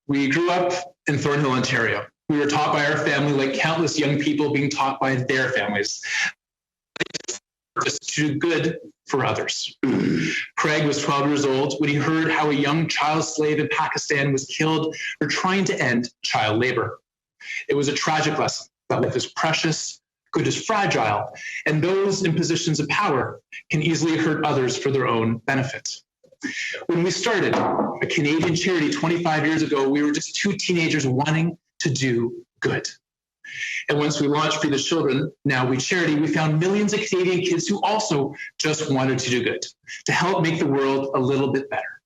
We grew up in Thornhill, Ontario. We were taught by our family, like countless young people being taught by their families, just to do good for others. Craig was 12 years old when he heard how a young child slave in Pakistan was killed for trying to end child labor. It was a tragic lesson that life is precious, good is fragile, and those in positions of power can easily hurt others for their own benefit. When we started a Canadian charity 25 years ago, we were just two teenagers wanting to do good. And once we launched Free the Children, Now We Charity, we found millions of Canadian kids who also just wanted to do good, to help make the world a little bit better.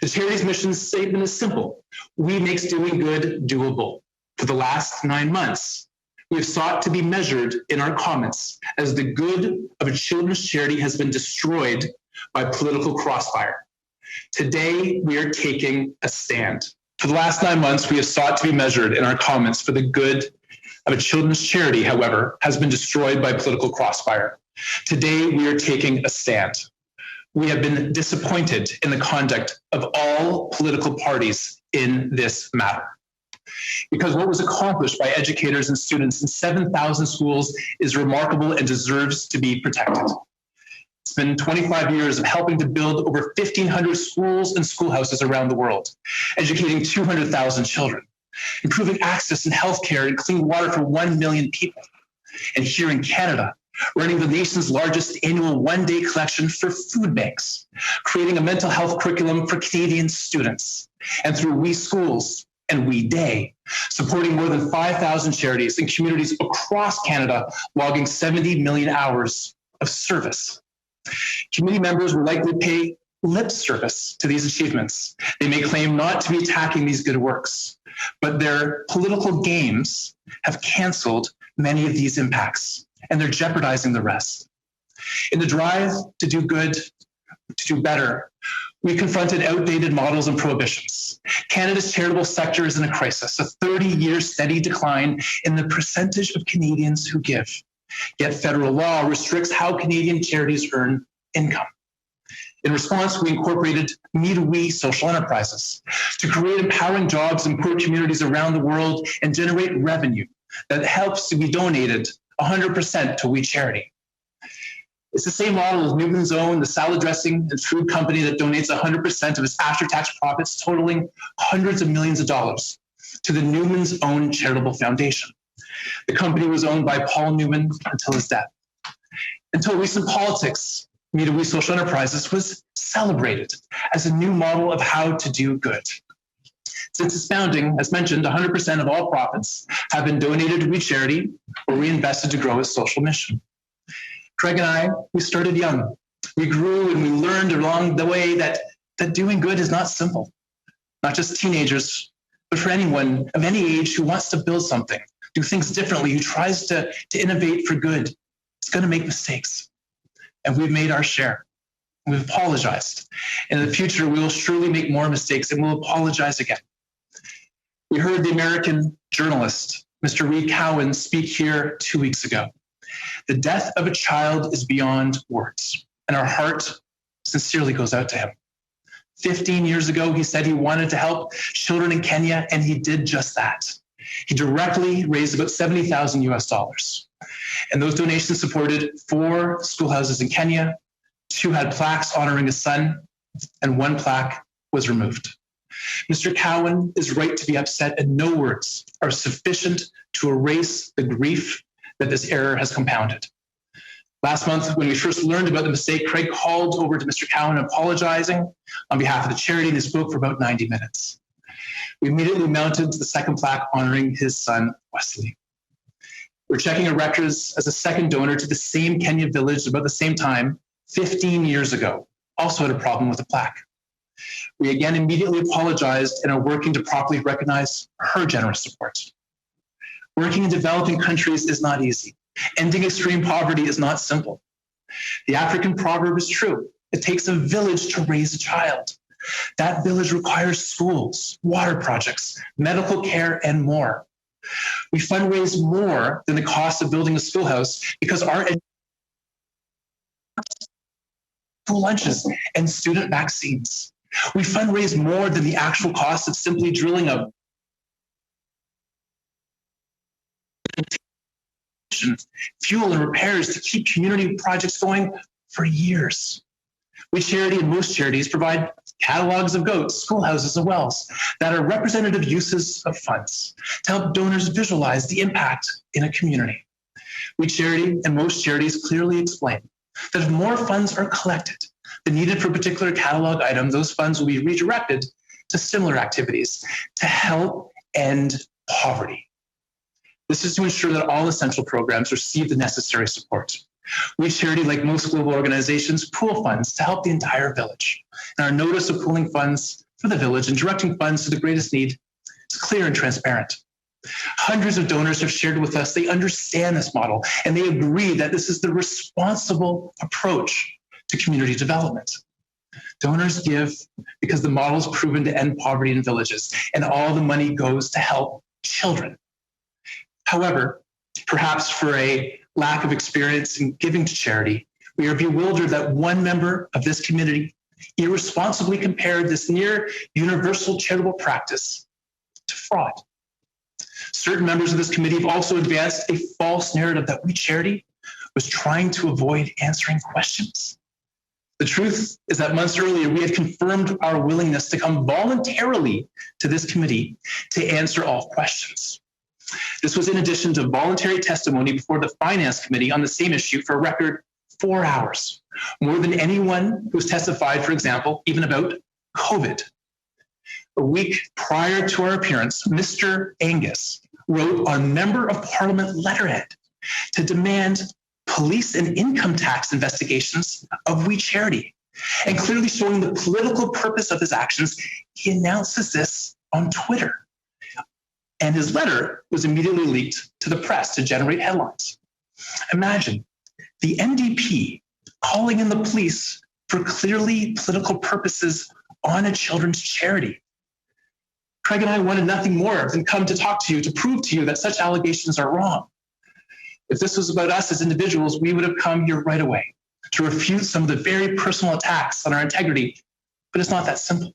The charity's mission statement is simple. We make doing good doable. For the last 9 months, we have sought to be measured in our comments as the good of a children's charity has been destroyed by political crossfire. Today, we are taking a stand. For the last 9 months, we have sought to be measured in our comments for the good of a children's charity, however, has been destroyed by political crossfire. Today, we are taking a stand. We have been disappointed in the conduct of all political parties in this matter. Because what was accomplished by educators and students in 7,000 schools is remarkable and deserves to be protected. It's been 25 years of helping to build over 1,500 schools and schoolhouses around the world, educating 200,000 children, improving access in healthcare and clean water for 1 million people. And here in Canada, running the nation's largest annual one-day collection for food banks, creating a mental health curriculum for Canadian students, and through We Schools and We Day, supporting more than 5,000 charities and communities across Canada, logging 70 million hours of service. Committee members will likely pay lip service to these achievements. They may claim not to be attacking these good works, but their political games have canceled many of these impacts, and they're jeopardizing the rest. In the drive to do good, to do better, we confronted outdated models and prohibitions. Canada's charitable sector is in a crisis, a 30-year steady decline in the percentage of Canadians who give. Yet federal law restricts how Canadian charities earn income. In response, we incorporated Me to We social enterprises to create empowering jobs in poor communities around the world and generate revenue that helps to be donated 100% to We Charity. It's the same model as Newman's Own, the salad dressing and food company that donates 100% of its after-tax profits, totaling hundreds of millions of dollars, to the Newman's Own Charitable Foundation. The company was owned by Paul Newman until his death. Until recent politics, Me to We Social Enterprises was celebrated as a new model of how to do good. Since its founding, as mentioned, 100% of all profits have been donated to We Charity or reinvested to grow its social mission. Craig and I, we started young. We grew and we learned along the way that doing good is not simple. Not just teenagers, but for anyone of any age who wants to build something, do things differently, who tries to innovate for good. It's going to make mistakes. And we've made our share. We've apologized. In the future, we will surely make more mistakes and we'll apologize again. We heard the American journalist, Mr. Reed Cowan, speak here 2 weeks ago. The death of a child is beyond words, and our heart sincerely goes out to him. 15 years ago, he said he wanted to help children in Kenya, and he did just that. He directly raised about $70,000 US. And those donations supported 4 schoolhouses in Kenya, 2 had plaques honoring his son, and 1 plaque was removed. Mr. Cowan is right to be upset, and no words are sufficient to erase the grief that this error has compounded. Last month, when we first learned about the mistake, Craig called over to Mr. Cowan apologizing on behalf of the charity, and he spoke for about 90 minutes. We immediately mounted the 2nd plaque honoring his son, Wesley. We're checking our records as a second donor to the same Kenya village about the same time, 15 years ago, also had a problem with a plaque. We again immediately apologized and are working to properly recognize her generous support. Working in developing countries is not easy. Ending extreme poverty is not simple. The African proverb is true. It takes a village to raise a child. That village requires schools, water projects, medical care, and more. We fundraise more than the cost of building a schoolhouse because our school lunches and student vaccines. We fundraise more than the actual cost of simply drilling a fuel and repairs to keep community projects going for years. We Charity and most charities provide catalogs of goats, schoolhouses, and wells that are representative uses of funds to help donors visualize the impact in a community. We Charity and most charities clearly explain that if more funds are collected than needed for a particular catalog item, those funds will be redirected to similar activities to help end poverty. This is to ensure that all essential programs receive the necessary support. We Charity, like most global organizations, pool funds to help the entire village. And our notice of pooling funds for the village and directing funds to the greatest need is clear and transparent. Hundreds of donors have shared with us they understand this model and they agree that this is the responsible approach to community development. Donors give because the model is proven to end poverty in villages and all the money goes to help children. However, perhaps for a lack of experience in giving to charity, we are bewildered that one member of this community irresponsibly compared this near universal charitable practice to fraud. Certain members of this committee have also advanced a false narrative that We Charity was trying to avoid answering questions. The truth is that months earlier, we had confirmed our willingness to come voluntarily to this committee to answer all questions. This was in addition to voluntary testimony before the Finance Committee on the same issue for a record 4 hours, more than anyone who's testified, for example, even about COVID. A week prior to our appearance, Mr. Angus wrote on Member of Parliament letterhead to demand police and income tax investigations of We Charity. And clearly showing the political purpose of his actions, he announces this on Twitter. And his letter was immediately leaked to the press to generate headlines. Imagine the NDP calling in the police for clearly political purposes on a children's charity. Craig and I wanted nothing more than come to talk to you, to prove to you that such allegations are wrong. If this was about us as individuals, we would have come here right away to refute some of the very personal attacks on our integrity, but it's not that simple.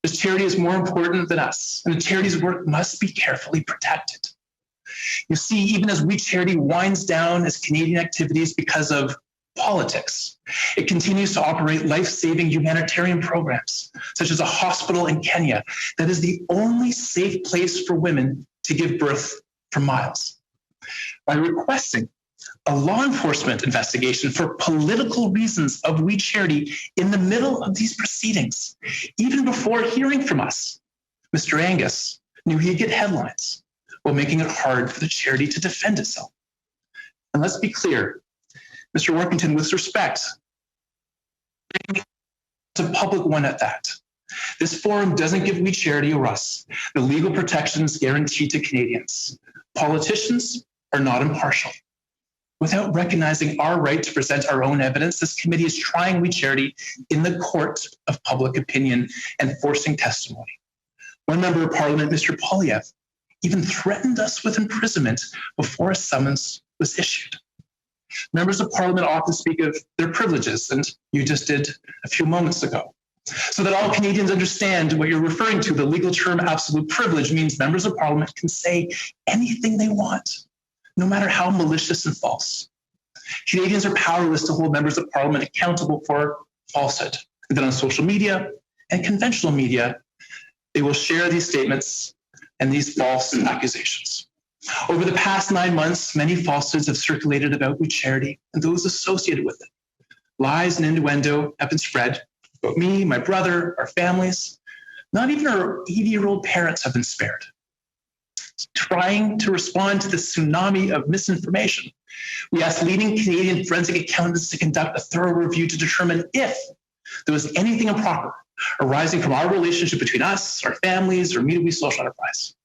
This charity is more important than us, and the charity's work must be carefully protected. You see, even as We Charity winds down its Canadian activities because of politics, it continues to operate life-saving humanitarian programs, such as a hospital in Kenya that is the only safe place for women to give birth for miles. By requesting a law enforcement investigation for political reasons of We Charity in the middle of these proceedings, even before hearing from us, Mr. Angus knew he'd get headlines while making it hard for the charity to defend itself. And let's be clear, Mr. Workington, with respect, it's a public one at that. This forum doesn't give We Charity or us the legal protections guaranteed to Canadians. Politicians are not impartial. Without recognizing our right to present our own evidence, this committee is trying We Charity in the court of public opinion and forcing testimony. One member of Parliament, Mr. Polyev, even threatened us with imprisonment before a summons was issued. Members of Parliament often speak of their privileges, and you just did a few moments ago. So that all Canadians understand what you're referring to, the legal term absolute privilege means members of Parliament can say anything they want, no matter how malicious and false. Canadians are powerless to hold members of Parliament accountable for falsehood. And then on social media and conventional media, they will share these statements and these false accusations. Over the past 9 months, many falsehoods have circulated about We Charity and those associated with it. Lies and innuendo have been spread about me, my brother, our families. Not even our 80-year-old parents have been spared. Trying to respond to the tsunami of misinformation, we asked leading Canadian forensic accountants to conduct a thorough review to determine if there was anything improper arising from our relationship between us, our families, or Me2We social enterprise.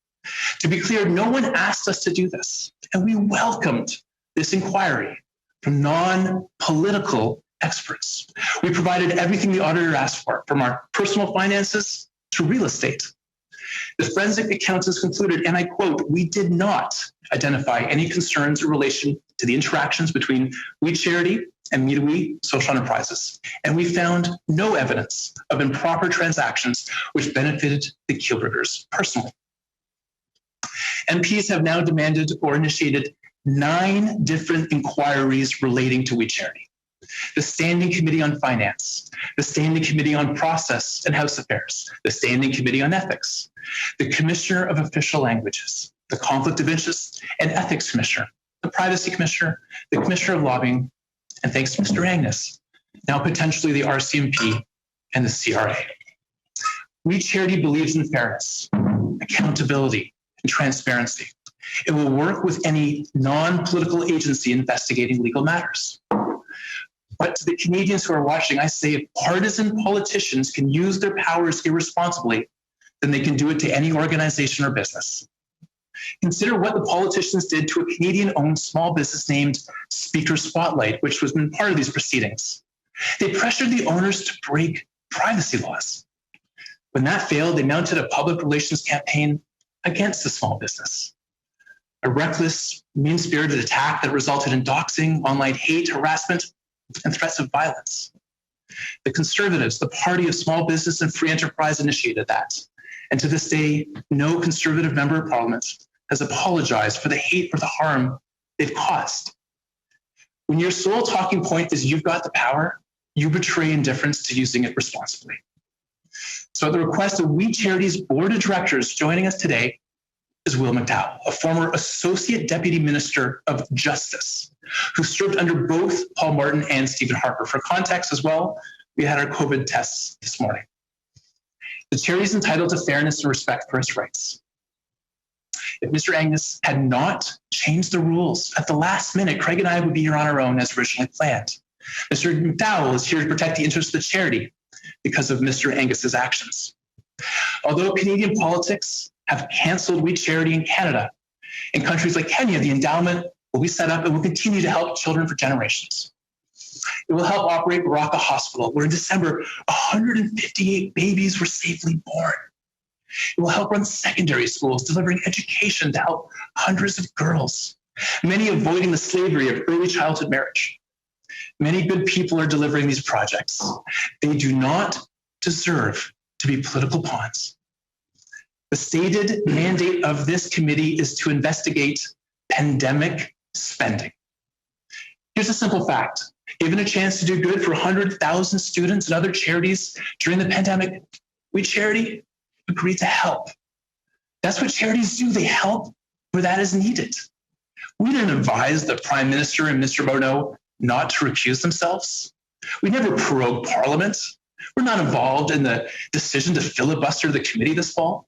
To be clear, no one asked us to do this, and we welcomed this inquiry from non-political experts. We provided everything the auditor asked for, from our personal finances to real estate. The forensic accountants concluded, and I quote, "We did not identify any concerns in relation to the interactions between We Charity and Midway social enterprises. And we found no evidence of improper transactions which benefited the Kielburgers personally. MPs have now demanded or initiated 9 different inquiries relating to We Charity. The Standing Committee on Finance, the Standing Committee on Process and House Affairs, the Standing Committee on Ethics, the Commissioner of Official Languages, the Conflict of Interest and Ethics Commissioner, the Privacy Commissioner, the Commissioner of Lobbying, and thanks to Mr. Agnes, now potentially the RCMP and the CRA. We Charity believes in fairness, accountability, and transparency. It will work with any non-political agency investigating legal matters. But to the Canadians who are watching, I say if partisan politicians can use their powers irresponsibly, then they can do it to any organization or business. Consider what the politicians did to a Canadian-owned small business named Speaker Spotlight, which was been part of these proceedings. They pressured the owners to break privacy laws. When that failed, they mounted a public relations campaign against the small business. A reckless, mean-spirited attack that resulted in doxing, online hate, harassment, and threats of violence. The Conservatives, the party of small business and free enterprise, initiated that. And to this day, no Conservative member of Parliament has apologized for the hate or the harm they've caused. When your sole talking point is you've got the power, you betray indifference to using it responsibly. So at the request of We Charity's board of directors, joining us today is Will McDowell, a former Associate Deputy Minister of Justice, who served under both Paul Martin and Stephen Harper. For context as well, we had our COVID tests this morning. The charity is entitled to fairness and respect for its rights. If Mr. Agnes had not changed the rules at the last minute, Craig and I would be here on our own as originally planned. Mr. McDowell is here to protect the interests of the charity because of Mr. Angus's actions. Although Canadian politics have canceled We Charity in Canada, in countries like Kenya, the endowment will be set up and will continue to help children for generations. It will help operate Baraka Hospital, where in December, 158 babies were safely born. It will help run secondary schools, delivering education to help hundreds of girls, many avoiding the slavery of early childhood marriage. Many good people are delivering these projects. They do not deserve to be political pawns. The stated mandate of this committee is to investigate pandemic spending. Here's a simple fact. Given a chance to do good for 100,000 students and other charities during the pandemic, We Charity agreed to help. That's what charities do. They help where that is needed. We didn't advise the Prime Minister and Mr. Bono not to recuse themselves. We never prorogued Parliament. We're not involved in the decision to filibuster the committee this fall.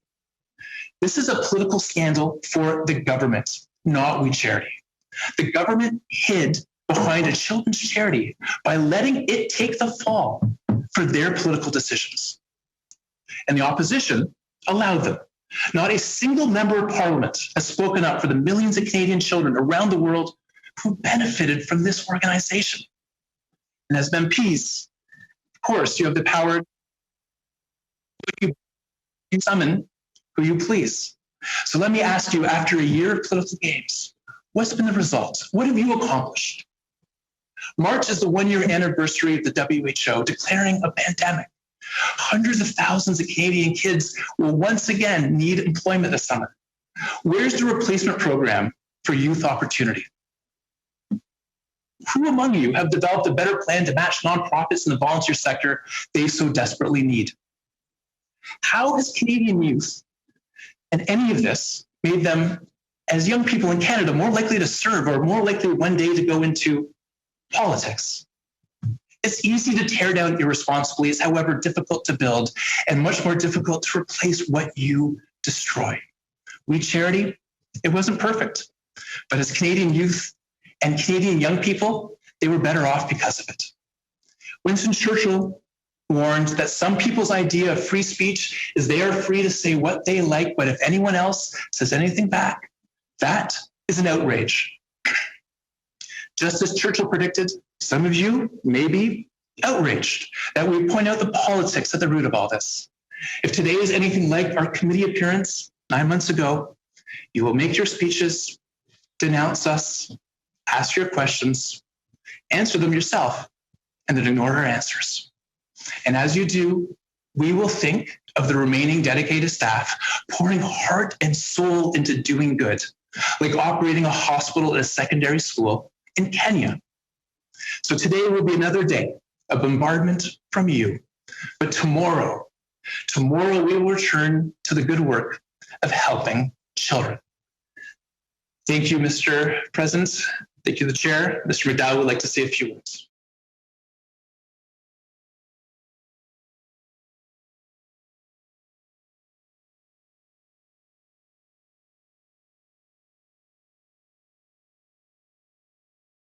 This is a political scandal for the government, not We Charity. The government hid behind a children's charity by letting it take the fall for their political decisions. And the opposition allowed them. Not a single member of Parliament has spoken up for the millions of Canadian children around the world who benefited from this organization. And as MPs, of course, you have the power to summon who you please. So let me ask you, after a year of political games, what's been the result? What have you accomplished? March is the 1-year anniversary of the WHO declaring a pandemic. Hundreds of thousands of Canadian kids will once again need employment this summer. Where's the replacement program for youth opportunity? Who among you have developed a better plan to match nonprofits in the volunteer sector they so desperately need? How has Canadian youth and any of this made them, as young people in Canada, more likely to serve or more likely one day to go into politics? It's easy to tear down irresponsibly. It's, however, difficult to build and much more difficult to replace what you destroy. We Charity, it wasn't perfect, but as Canadian youth and Canadian young people, they were better off because of it. Winston Churchill warned that some people's idea of free speech is they are free to say what they like, but if anyone else says anything back, that is an outrage. Just as Churchill predicted, some of you may be outraged that we point out the politics at the root of all this. If today is anything like our committee appearance 9 months ago, you will make your speeches, denounce us, ask your questions, answer them yourself, and then ignore her answers. And as you do, we will think of the remaining dedicated staff pouring heart and soul into doing good, like operating a hospital at a secondary school in Kenya. So today will be another day of bombardment from you. But tomorrow we will return to the good work of helping children. Thank you, Mr. President. Thank you, the chair. Mr. McDowell would like to say a few words.